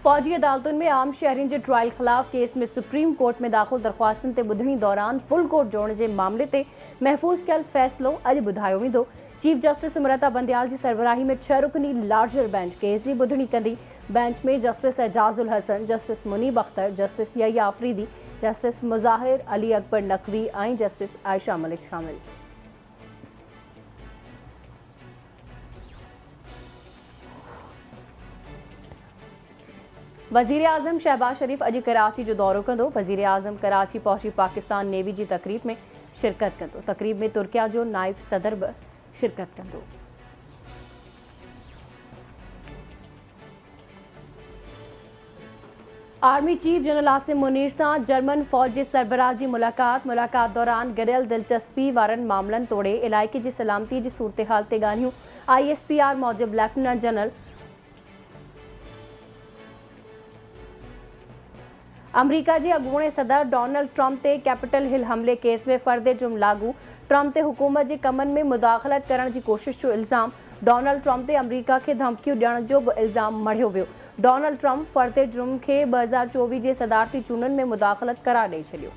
फौजी अदालतुनि में आम शहरियुनि जे ट्रायल ख़िलाफ़ केस में सुप्रीम कोर्ट में दाख़िल दरख़्वास्तुनि ते ॿुधणी दौरान फुल कोर्ट जोड़ण जे मामले ते महफ़ूज़ कयल फ़ैसिलो अॼु ॿुधायो वेंदो। चीफ जस्टिस इमरता बंदयाल जी सरबराही में 6 रुकनी लार्जर बेंच केस जी ॿुधणी कंदी। बेंच में justice Ijazul Hasan, justice Munib Akhtar, justice Yahya Afridi, justice Mazahar Ali Akbar Naqvi ऐं जस्टिस आयशा मलिक शामिल। वज़ीर आज़म शहबाज शरीफ़ अॼु कराची जो दौरो कंदो। वज़ीर आज़म कराची पहुची पाकिस्तान नेवी जी तक़रीब में शिरकत कंदो। तक़रीब में तुर्किया जो नाइब सदर बि शिरकत कंदो। Army chief general Asim Munir सां जर्मन फ़ौज जे सरबराह जी मुलाक़ात दौरान गॾियल दिलचस्पी वारनि मामलनि तोड़े इलाइक़े जी सलामती जी सूरत हाल ते ॻाल्हियूं। ISPR मूजिबि लेफ्टिनेंट जनरल अमरीका जे अॻूणे सदर डोनाल्ड ट्रंप ते कैपिटल हिल हमले केस में फ़र्द जुर्म लागू। ट्रंप ते हुकूमत जे कमनि में मुदाख़लत करण जी कोशिश जो इल्ज़ाम। डोनाल्ड ट्रंप ते अमरीका खे धमकियूं ॾियण जो बि इल्ज़ाम मढ़ियो वियो। डोनाल्ड ट्रंप फ़र्द जुर्म खे 2024 जे सदारती चूंडनि में मुदाख़लत करार ॾेई छॾियो।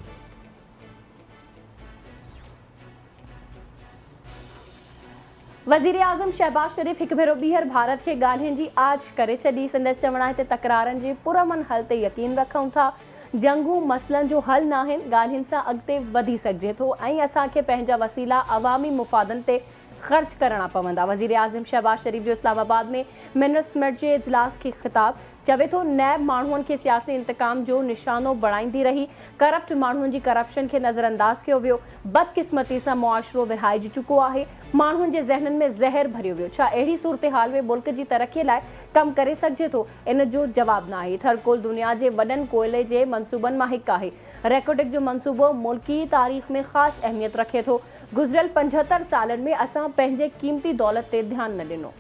वज़ीर आज़म शहबाज शरीफ़ हिकु भेरो ॿीहर भारत खे ॻाल्हियुनि जी आछ करे छॾी। संदसि चवण आहे त तकरारनि जे पुरअमन हल ते यकीन रखूं था। जंगू मसइलनि जो हल न आहिनि, ॻाल्हियुनि सां अॻिते वधी सघिजे थो ऐं असांखे पंहिंजा वसीला अवामी मुफ़ादनि ते ख़र्च करणा पवंदा। वज़ीर आज़म शहबाज शरीफ़ जो इस्लामाबाद में मिनट्समेट जे इजलास खे ख़िताब। चवे थो नैब माण्हुनि खे सियासी इंतकाम जो निशानो बणाईंदी रही। करप्ट माण्हुनि जी करप्शन खे नज़रअंदाज़ कयो वियो। बदकिस्मती सां मुआशिरो विरहाइजी चुको आहे। माण्हुनि जे ज़हननि में ज़हर भरियो वियो। छा अहिड़ी सूरत हाल में मुल्क जी तरक़ीअ लाइ कमु करे सघिजे थो? इन जो जवाब न आहे। थरकोल दुनिया जे वॾनि कोयले जे मनसूबनि मां हिकु आहे। रेकोटिक जो मनसूबो मुल्की तारीख़ में ख़ासि अहमियत रखे थो। गुज़िरियल 75 सालनि में असां पंहिंजे क़ीमती दौलत ते ध्यानु न ॾिनो।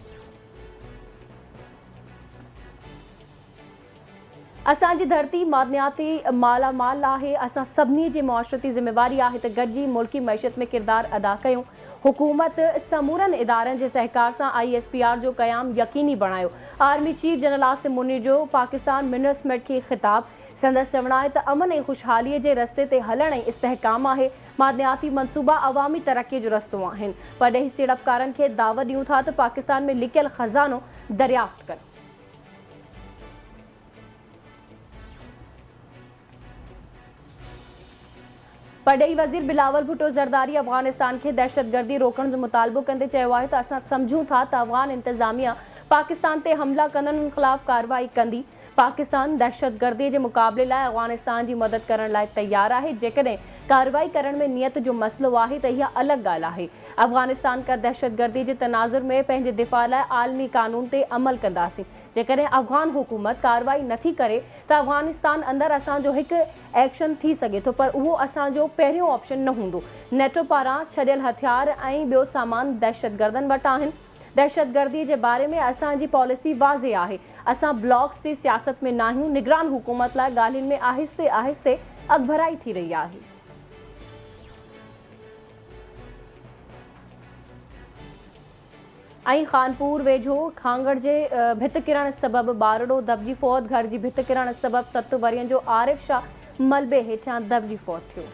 असांजी धरती मादनियाती मालामाल आहे। असां सभिनी जी मुआशरती ज़िम्मेवारी आहे त गॾिजी मुल्की मईशत में किरदारु अदा कयूं। हुकूमत समूरनि इदारनि जे सहकार सां ISPR जो क़याम यकीनी बणायो। Army chief general Asim Munir जो पाकिस्तान मिनट्समेट खे ख़िताब। संदसि चवण आहे त अमन ऐं ख़ुशहालीअ जे रस्ते ते हलण ऐं इस्तेहकाम आहे। मादनियाती मनसूबा अवामी तरक़ीअ जो रस्तो आहिनि। परॾेही सीड़पकारनि खे दावत ॾियूं था त पाकिस्तान में लिकियल ख़ज़ानो दरियाफ़्त कनि। परॾेही वज़ीर बिलावल भुट्टो ज़रदारी अफ़गानिस्तान खे दहशतगर्दी रोकण जो मुतालबो कंदे चयो आहे त असां सम्झूं था त अफ़गान इंतिज़ामिया पाकिस्तान ते हमला कंदड़नि ख़िलाफ़ कार्रवाई कंदी। पाकिस्तान दहशतगर्दी जे मुक़ाबले लाइ अफ़गानिस्तान जी मदद करण लाइ तयारु आहे। जेकॾहिं कार्रवाई करण में नियत जो मसइलो आहे त इहा अलॻि ॻाल्हि आहे। अफ़गानिस्तान का दहशतगर्दी जे तनाज़ुर में पंहिंजे दिफ़ा लाइ आलमी कानून ते अमल कंदासीं। जेकॾहिं अफ़गान हुकूमत कार्रवाई नथी करे त अफ़गानिस्तान अंदरि असांजो हिकु एक्शन थी सघे थो, पर उहो असांजो पहिरियों ऑप्शन न हूंदो। नेटो पारां छॾियल हथियार ऐं ॿियो सामान दहशतगर्दनि वटि आहिनि। दहशतगर्दी जे बारे में असांजी पॉलिसी वाज़े आहे। असां ब्लॉक्स जी सियासत में न आहियूं। निगरान हुकूमत लाइ ॻाल्हियुनि में आहिस्ते आहिस्ते अॻभराई थी रही आहे। ऐं खानपुर वेझो खांगड़ जे भित किरण सबबि ॿारड़ो दॿिजी फ़ौत। घर जी भित किरण सबबि 7 वरियनि जो आरिफ शाह मलबे हेठां दॿिजी फ़ौत थियो।